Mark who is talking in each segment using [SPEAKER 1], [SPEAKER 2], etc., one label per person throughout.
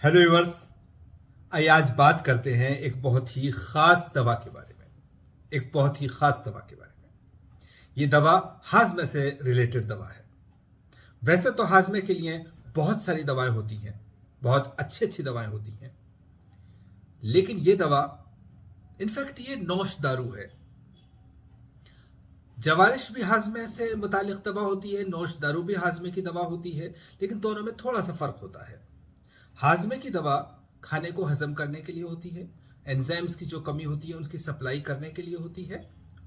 [SPEAKER 1] Hello viewers. आइए आज बात करते हैं एक बहुत ही खास दवा के बारे में। एक बहुत ही खास दवा के बारे में। ये दवा हाजमे से रिलेटेड दवा है। वैसे तो हाजमे के लिए बहुत सारी दवाएं होती हैं, बहुत अच्छी अच्छी दवाएं होती हैं, लेकिन ये दवा इनफैक्ट ये नौश दारू है। जवारिश भी हाजमे से मुतालिक दवा होती है, नौश दारू भी हाजमे की दवा होती है, लेकिन दोनों में थोड़ा सा फर्क होता है। हाजमे की दवा खाने को हजम करने के लिए होती है, एंजाइम्स की जो कमी होती है उसकी सप्लाई करने के लिए होती है,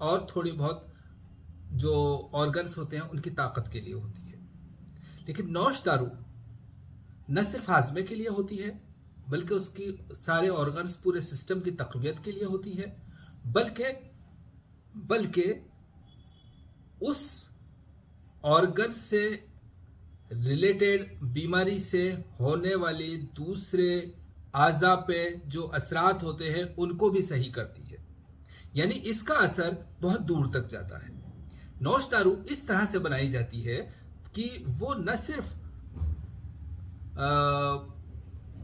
[SPEAKER 1] और थोड़ी बहुत जो ऑर्गन्स होते हैं उनकी ताकत के लिए होती है। लेकिन नौश दारू न सिर्फ हाजमे के लिए होती है, बल्कि उसकी सारे ऑर्गन्स पूरे सिस्टम की तकवियत के लिए होती है, बल्कि बल्कि उस ऑर्गन से रिलेटेड बीमारी से होने वाली दूसरे आज़ा पे जो असरात होते हैं उनको भी सही करती है। यानी इसका असर बहुत दूर तक जाता है। नौश दारू इस तरह से बनाई जाती है कि वो न सिर्फ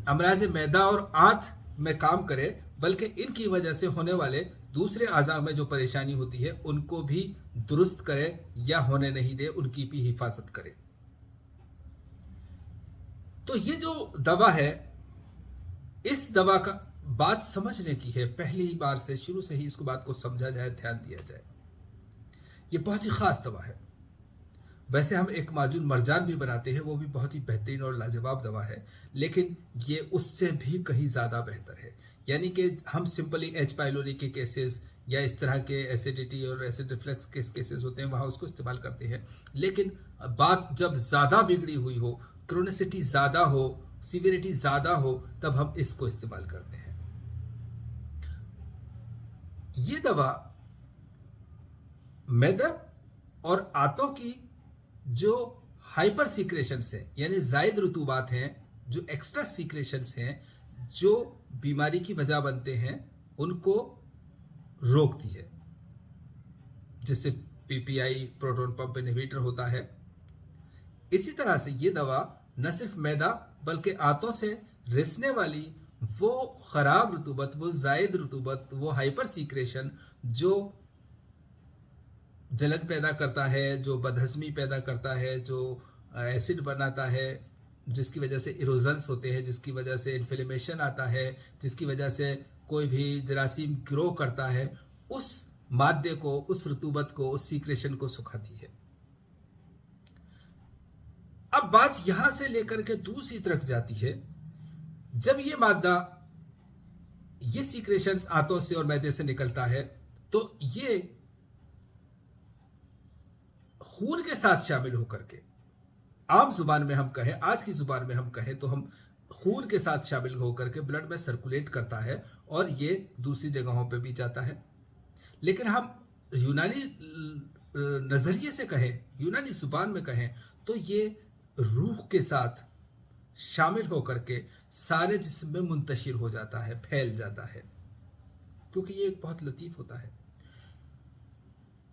[SPEAKER 1] अमराज मैदा और आंत में काम करे, बल्कि इनकी वजह से होने वाले दूसरे आज़ा में जो परेशानी होती है उनको भी दुरुस्त करे या होने नहीं दे, उनकी भी हिफाजत करे। तो ये जो दवा है, इस दवा का बात समझने की है। पहली बार से शुरू से ही इसको बात को समझा जाए, ध्यान दिया जाए। ये बहुत ही खास दवा है। वैसे हम एक माजून मरजान भी बनाते हैं, वो भी बहुत ही बेहतरीन और लाजवाब दवा है, लेकिन ये उससे भी कहीं ज़्यादा बेहतर है। यानी कि हम सिंपली एच पाइलोरी के केसेस या इस तरह के एसिडिटी और एसिड रिफ्लक्स के केसेस होते हैं वहाँ उसको इस्तेमाल करते हैं। लेकिन बात जब ज़्यादा बिगड़ी हुई हो, क्रोनिसिटी ज़्यादा हो, सीवियरिटी ज़्यादा हो, तब हम इसको इस्तेमाल करते हैं। ये दवा मैदा और आंतों की जो हाइपर सीक्रेशंस हैं, यानी जायद रुतूबात हैं, जो एक्स्ट्रा सीक्रेशंस हैं, जो बीमारी की वजह बनते हैं, उनको रोकती है। जिससे पीपीआई प्रोटॉन पंप इनहिबिटर होता है। इसी तरह से ये दवा न सिर्फ मैदा बल्कि आंतों से रिसने वाली वो खराब रुतूबत, वो जायद रुतूबत, वो हाइपर सीक्रेशन जो जलन पैदा करता है, जो बदहजमी पैदा करता है, जो एसिड बनाता है, जिसकी वजह से इरोजन्स होते हैं, जिसकी वजह से इन्फ्लेमेशन आता है, जिसकी वजह से कोई भी जरासीम ग्रो करता है, उस मादे को, उस रुतूबत को, उस सीक्रेशन को सुखाती है। अब बात यहां से लेकर के दूसरी तरफ जाती है। जब ये मादा, ये सीक्रेशंस आंतों से और मैदे से निकलता है, तो ये खून के साथ शामिल होकर के, आम जुबान में हम कहें, आज की जुबान में हम कहें तो हम खून के साथ शामिल होकर के ब्लड में सर्कुलेट करता है और ये दूसरी जगहों पे भी जाता है। लेकिन हम यूनानी नजरिए से कहें, यूनानी जुबान में कहें, तो ये रूह के साथ शामिल होकर के सारे जिस्म में मुंतशिर हो जाता है, फैल जाता है, क्योंकि ये एक बहुत लतीफ होता है।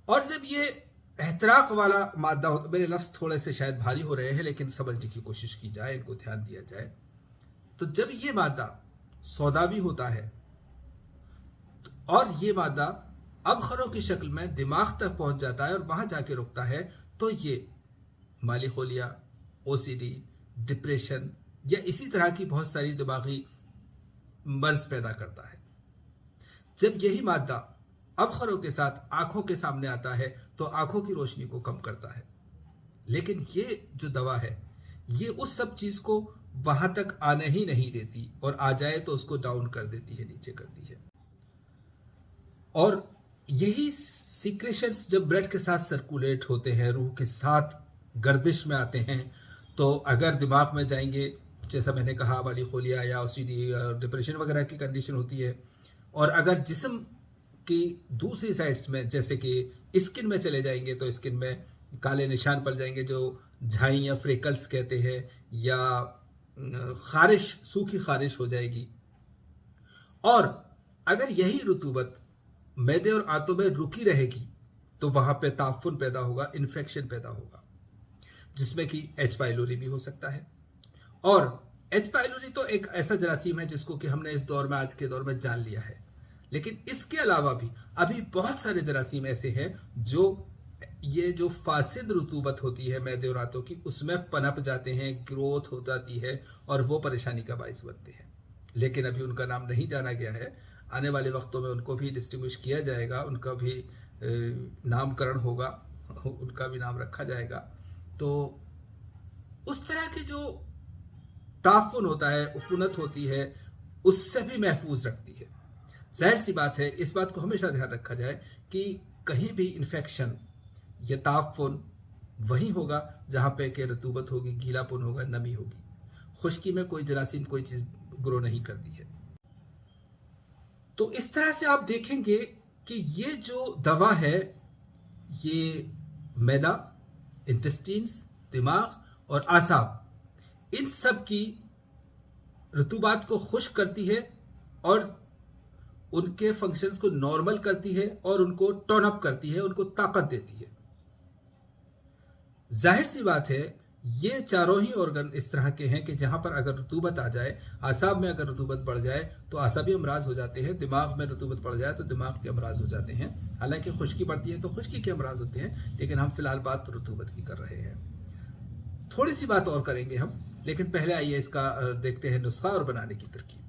[SPEAKER 1] और जब ये एहतराक वाला मादा होता, मेरे लफ्ज थोड़े से शायद भारी हो रहे हैं, लेकिन समझने की कोशिश की जाए, इनको ध्यान दिया जाए, तो जब ये मादा सौदावी होता है और ये मादा अबखरों की शक्ल में दिमाग तक पहुंच जाता है और वहां जाके रुकता है, तो ये मालिखोलिया, ओसीडी, डिप्रेशन या इसी तरह की बहुत सारी दिमागी मर्ज पैदा करता है। जब यही मादा अबखरों के साथ आंखों के सामने आता है तो आंखों की रोशनी को कम करता है। लेकिन ये जो दवा है, ये उस सब चीज को वहां तक आने ही नहीं देती, और आ जाए तो उसको डाउन कर देती है, नीचे करती है। और यही सीक्रेशंस जब ब्लड के साथ सर्कुलेट होते हैं, रूह के साथ गर्दिश में आते हैं, तो अगर दिमाग में जाएंगे, जैसा मैंने कहा वाली खोलिया या ओसीडी डिप्रेशन वगैरह की कंडीशन होती है, और अगर जिस्म की दूसरी साइड्स में जैसे कि स्किन में चले जाएंगे तो स्किन में काले निशान पड़ जाएंगे, जो झाई या फ्रेकल्स कहते हैं, या खारिश, सूखी खारिश हो जाएगी। और अगर यही रुतूबत मैदे और आंतों में रुकी रहेगी तो वहां पे ताफुन पैदा होगा, इन्फेक्शन पैदा होगा, जिसमें कि एच पाइलोरी भी हो सकता है। और एच पाइलोरी तो एक ऐसा जरासीम है जिसको कि हमने इस दौर में, आज के दौर में जान लिया है, लेकिन इसके अलावा भी अभी बहुत सारे जरासीम ऐसे हैं जो ये जो फासिद रुतूबत होती है मैदे और आंतों की, उसमें पनप जाते हैं, ग्रोथ हो जाती है और वो परेशानी का बाइस बनते हैं। लेकिन अभी उनका नाम नहीं जाना गया है। आने वाले वक्तों में उनको भी डिस्टिंग्विश किया जाएगा, उनका भी नामकरण होगा, उनका भी नाम रखा जाएगा। तो उस तरह की जो ताफुन होता है, उफुनत होती है, उससे भी महफूज रखती है। जाहिर सी बात है, इस बात को हमेशा ध्यान रखा जाए कि कहीं भी इन्फेक्शन या ताफुन वहीं होगा जहां पे कि रतूबत होगी, गीलापन होगा, नमी होगी। खुश्की में कोई जरासीम कोई चीज ग्रो नहीं करती है। तो इस तरह से आप देखेंगे कि ये जो दवा है, ये मैदा, इंटेस्टीन्स, दिमाग और आसाब, इन सब की रतूबात को खुश्क करती है और उनके फंक्शंस को नॉर्मल करती है और उनको टर्न अप करती है, उनको ताकत देती है। जाहिर सी बात है, ये चारों ही ऑर्गन इस तरह के हैं कि जहां पर अगर रतूबत आ जाए, आसाब में अगर रतूबत बढ़ जाए तो आसाबी अमराज हो जाते हैं, दिमाग में रतूबत बढ़ जाए तो दिमाग के अमराज हो जाते हैं। हालांकि खुश्की बढ़ती है तो खुश्की के अमराज होते हैं, लेकिन हम फिलहाल बात रतूबत की कर रहे हैं। थोड़ी सी बात और करेंगे हम, लेकिन पहले आइए इसका देखते हैं नुस्खा और बनाने की तरकीब।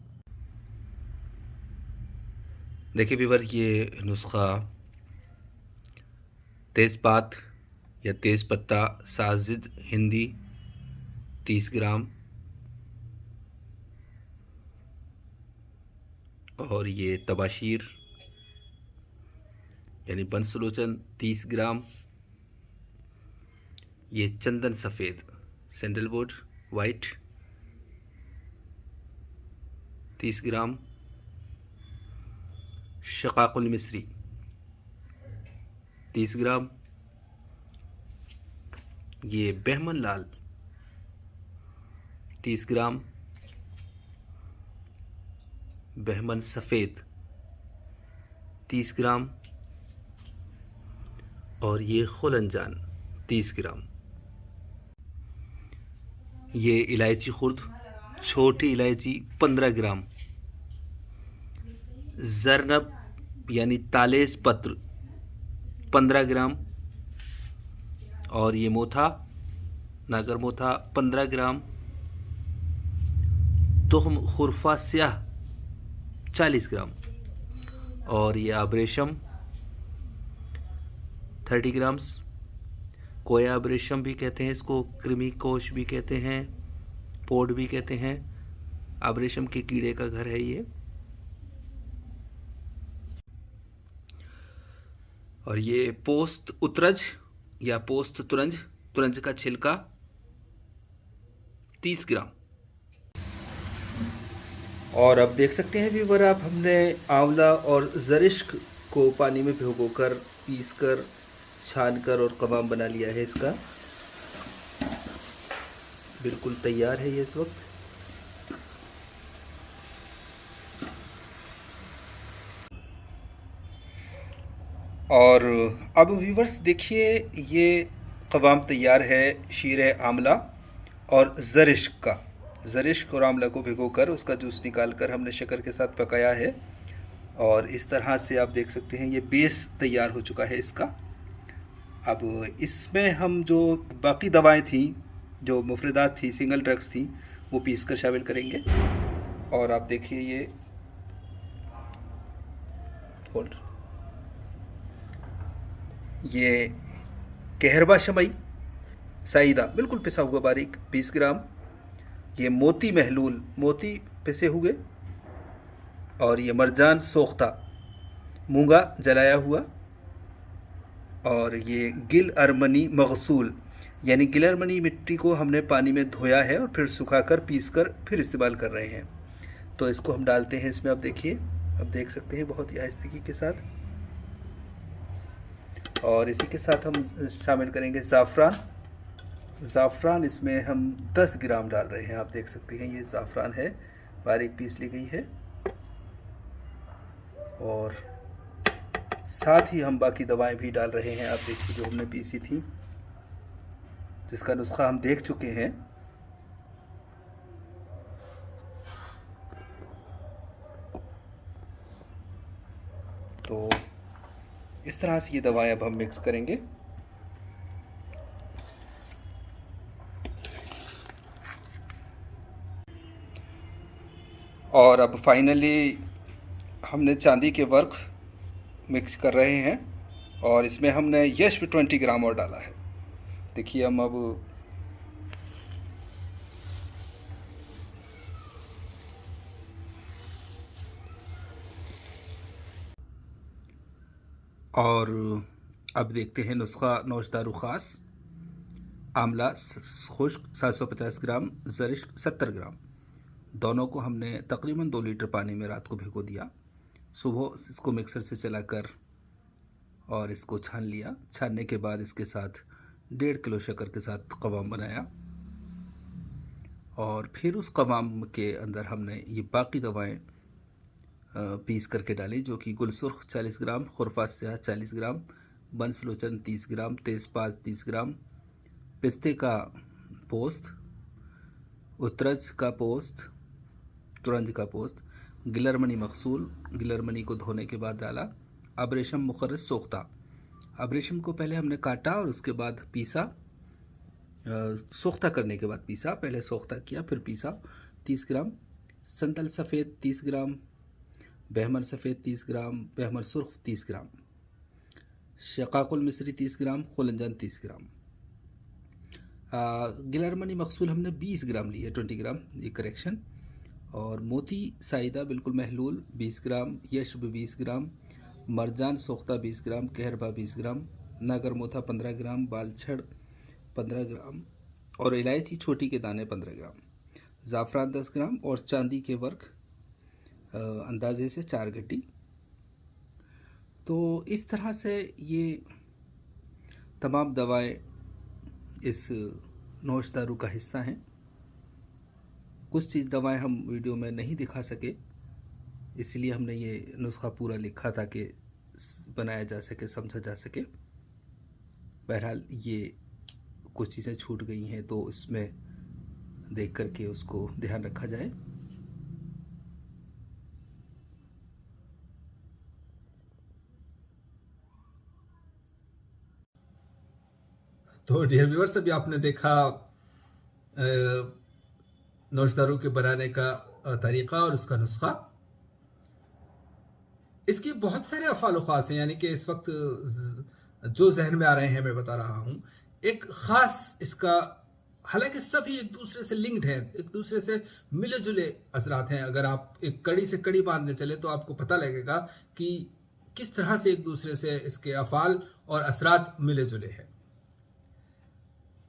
[SPEAKER 2] देखिए व्यूअर, ये नुस्खा तेज़पात या तेज़ पत्ता साजिद हिंदी 30 ग्राम और ये तबाशीर यानी बंसलोचन 30 ग्राम, ये चंदन सफ़ेद सैंडलवुड वाइट 30 ग्राम, शकाकुल मिस्री 30 ग्राम, ये बहमन लाल 30 ग्राम, बहमन सफ़ेद 30 ग्राम और ये खुलंजान 30 ग्राम। ये इलायची खुर्द, छोटी इलायची 15 ग्राम, जरनब यानी तालेस पत्र 15 ग्राम और ये मोथा, नागर मोथा 15 ग्राम, तुख्म खुरफा स्याह 40 ग्राम और ये आबरेशम 30 ग्राम्स। कोया आबरेशम भी कहते हैं इसको, कृमि कोश भी कहते हैं, पोड भी कहते हैं। आबरेशम के कीड़े का घर है ये। और ये पोस्त उतरज या पोस्त तुरंज, तुरंज का छिलका 30 ग्राम। और अब देख सकते हैं व्यूअर आप, हमने आंवला और जरिश्क को पानी में भिगोकर, पीसकर, छानकर और कबाब बना लिया है। इसका बिल्कुल तैयार है ये इस वक्त। और अब व्यूवर्स देखिए, ये कबाब तैयार है शीर आंवला और जरिश्क का। जरिश्क और आंवला को भिगोकर उसका जूस निकालकर हमने शक्कर के साथ पकाया है और इस तरह से आप देख सकते हैं ये बेस तैयार हो चुका है इसका। अब इसमें हम जो बाकी दवाएं थी, जो मुफरदात थी, सिंगल ड्रग्स थी, वो पीस कर शामिल करेंगे। और आप देखिए ये होल्ड, ये कहरबा शमई साइदा बिल्कुल पिसा हुआ बारीक 20 ग्राम, ये मोती महलूल, मोती पिसे हुए, और ये मरजान सोख्ता मूंगा जलाया हुआ, और ये गिल अरमनी मगसूल यानी गिल अरमनी मिट्टी को हमने पानी में धोया है और फिर सुखाकर पीसकर फिर इस्तेमाल कर रहे हैं। तो इसको हम डालते हैं इसमें। आप देखिए, आप देख सकते हैं बहुत ही आहिस्तगी के साथ। और इसी के साथ हम शामिल करेंगे ज़ाफ़रान। ज़ाफ़रान इसमें हम 10 ग्राम डाल रहे हैं। आप देख सकते हैं ये ज़ाफ़रान है, बारीक पीस ली गई है। और साथ ही हम बाकी दवाएं भी डाल रहे हैं। आप देखिए जो हमने पीसी थी, जिसका नुस्खा हम देख चुके हैं। तो इस तरह से ये दवाएं अब हम मिक्स करेंगे। और अब फाइनली हमने चांदी के वर्क मिक्स कर रहे हैं और इसमें हमने यश 20 ग्राम और डाला है। देखिए हम अब और अब देखते हैं नुस्खा नौशदारू ख़ास। आंवला खुश्क 750 ग्राम, ज़रिश्क 70 ग्राम, दोनों को हमने तकरीबन 2 लीटर पानी में रात को भिगो दिया। सुबह इसको मिक्सर से चलाकर और इसको छान लिया। छानने के बाद इसके साथ 1.5 किलो शक्कर के साथ कवाम बनाया और फिर उस कवाम के अंदर हमने ये बाकी दवाएं पीस करके डाली, जो कि गुलसुर्ख 40 ग्राम, खुरफा स्याह 40 ग्राम, बंसलोचन 30 ग्राम, तेज़पात 30 ग्राम, पिस्ते का पोस्त, उतरज का पोस्त, तुरंज का पोस्त, गिलरमनी मखसूल, गिलरमनी को धोने के बाद डाला, अबरेशम मुखर्रज सोख्ता। अबरेशम को पहले हमने काटा और उसके बाद पीसा, सोख्ता करने के बाद पीसा। पहले सोख्ता किया फिर पीसा। 30 ग्राम संतल सफ़ेद 30 ग्राम, बहमर सफ़ेद 30 ग्राम, बहमर सुर्ख 30 ग्राम, शकाकुल मिस्री 30 ग्राम, खुलंजन 30 ग्राम। गिलरमनी मखसूल हमने 20 ग्राम लिए, 20 ग्राम ये करेक्शन। और मोती साइदा बिल्कुल महलूल 20 ग्राम, यशब 20 ग्राम, मरजान सोख्ता 20 ग्राम, कहरबा 20 ग्राम, नागर मोथा 15 ग्राम, बालछड़ 15 ग्राम और इलायची छोटी के दाने 15 ग्राम, ज़ाफ़रान 10 ग्राम और चांदी के वर्क अंदाजे से 4 गड्डी। तो इस तरह से ये तमाम दवाएं इस नौशदारू का हिस्सा हैं। कुछ चीज़ दवाएं हम वीडियो में नहीं दिखा सके, इसलिए हमने ये नुस्खा पूरा लिखा ताकि बनाया जा सके, समझा जा सके। बहरहाल ये कुछ चीज़ें छूट गई हैं तो इसमें देख करके उसको ध्यान रखा जाए।
[SPEAKER 1] तो डियर व्यूअर्स, अभी आपने देखा नौशदारू के बनाने का तरीका और उसका नुस्खा। इसके बहुत सारे अफ़ाल ख़ास हैं, यानी कि इस वक्त जो जहन में आ रहे हैं मैं बता रहा हूं। एक ख़ास इसका, हालांकि सभी एक दूसरे से लिंक्ड हैं, एक दूसरे से मिले जुले असरात हैं। अगर आप एक कड़ी से कड़ी बांधने चले तो आपको पता लगेगा कि किस तरह से एक दूसरे से इसके अफ़ाल और असरात मिले जुले हैं।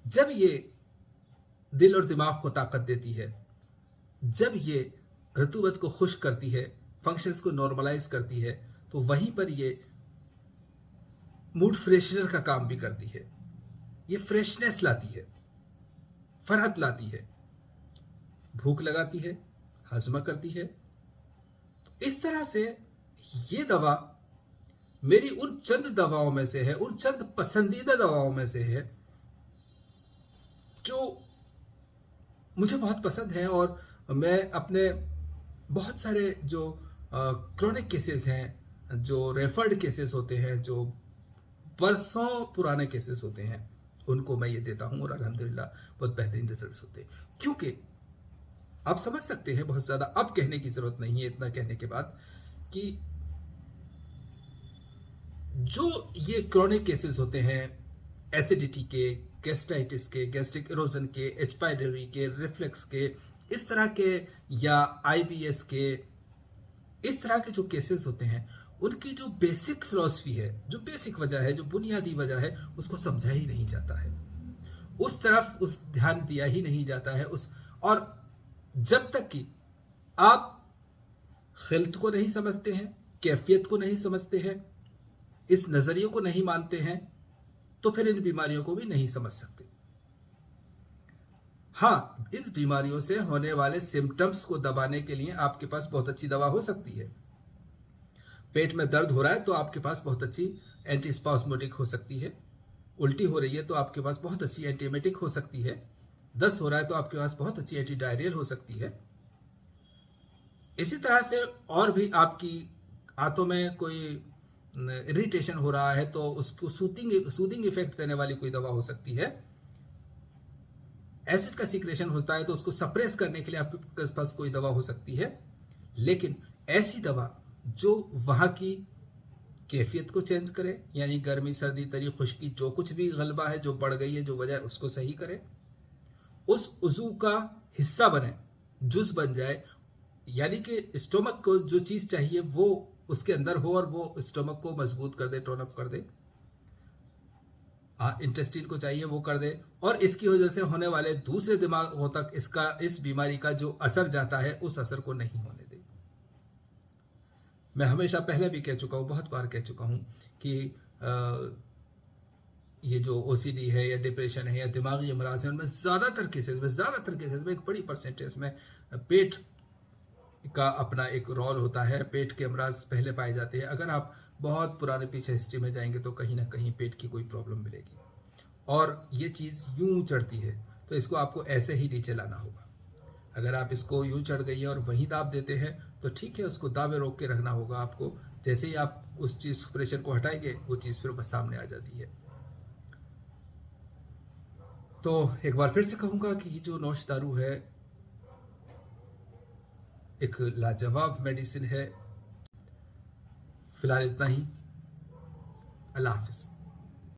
[SPEAKER 1] जब ये दिल और दिमाग को ताकत देती है, जब ये रतूबत को खुश्क करती है, फंक्शंस को नॉर्मलाइज करती है, तो वहीं पर ये मूड फ्रेशनर का काम भी करती है। ये फ्रेशनेस लाती है, फरहत लाती है, भूख लगाती है, हजमा करती है। तो इस तरह से ये दवा मेरी उन चंद दवाओं में से है, उन चंद पसंदीदा दवाओं में से है जो मुझे बहुत पसंद है। और मैं अपने बहुत सारे जो क्रोनिक केसेस हैं, जो रेफर्ड केसेस होते हैं, जो बरसों पुराने केसेस होते हैं, उनको मैं ये देता हूं और अल्हम्दुलिल्लाह बहुत बेहतरीन रिजल्ट्स होते हैं। क्योंकि आप समझ सकते हैं, बहुत ज़्यादा अब कहने की ज़रूरत नहीं है इतना कहने के बाद, कि जो ये क्रोनिक केसेस होते हैं एसिडिटी के, गैस्ट्राइटिस के, गैस्ट्रिक इरोजन के, एच पाइलोरी के, रिफ्लेक्स के, इस तरह के, या आईबीएस के, इस तरह के जो केसेस होते हैं, उनकी जो बेसिक फिलॉसफी है, जो बेसिक वजह है, जो बुनियादी वजह है, उसको समझा ही नहीं जाता है, उस तरफ उस ध्यान दिया ही नहीं जाता है। और जब तक कि आप खिल्त को नहीं समझते हैं, कैफियत को नहीं समझते हैं, इस नजरिए को नहीं मानते हैं, तो फिर इन बीमारियों को भी नहीं समझ सकते। हाँ, इन बीमारियों से होने वाले सिम्टम्स को दबाने के लिए आपके पास बहुत अच्छी दवा हो सकती है। पेट में दर्द हो रहा है तो आपके पास बहुत अच्छी एंटीस्पास्मोटिक हो सकती है। उल्टी हो रही है तो आपके पास बहुत अच्छी एंटीएमेटिक हो सकती है। दस्त हो रहा है तो आपके पास बहुत अच्छी एंटी डायरियल हो सकती है। इसी तरह से और भी आपकी आंतों में कोई इरिटेशन हो रहा है तो उसको सूदिंग इफेक्ट देने वाली कोई दवा हो सकती है। एसिड का सीक्रेशन होता है तो उसको सप्रेस करने के लिए आपके पास कोई दवा हो सकती है। लेकिन ऐसी दवा जो वहां की कैफियत को चेंज करे, यानी गर्मी सर्दी तरी खुश्की जो कुछ भी गलबा है जो बढ़ गई है जो वजह उसको सही करे, उस उजू का हिस्सा बने, जूस बन जाए, यानी कि स्टोमक को जो चीज चाहिए वो उसके अंदर हो और वो स्टोमक को मजबूत कर दे, टोन अप कर दे। इंटेस्टाइन को चाहिए वो कर दे, और इसकी वजह से होने वाले दूसरे दिमागों तक इस बीमारी का जो असर जाता है उस असर को नहीं होने दे। मैं हमेशा पहले भी कह चुका हूं, बहुत बार कह चुका हूं कि ये जो ओसीडी है या डिप्रेशन है या दिमागी अमराज है उनमें ज़्यादातर केसेस में एक बड़ी परसेंटेज में पेट का अपना एक रोल होता है। पेट के अमराज पहले पाए जाते हैं। अगर आप बहुत पुराने पीछे हिस्ट्री में जाएंगे तो कहीं ना कहीं पेट की कोई प्रॉब्लम मिलेगी, और ये चीज़ यूं चढ़ती है तो इसको आपको ऐसे ही नीचे लाना होगा। अगर आप इसको यूं चढ़ गई है और वहीं दाब देते हैं तो ठीक है, उसको दाबे रोक के रखना होगा आपको। जैसे ही आप उस चीज़ प्रेशर को हटाएंगे वो चीज़ फिर बस सामने आ जाती है। तो एक बार फिर से कहूँगा कि ये जो नौश दारू है एक लाजवाब मेडिसिन है। फिलहाल इतना ही। अल्लाह हाफिज़।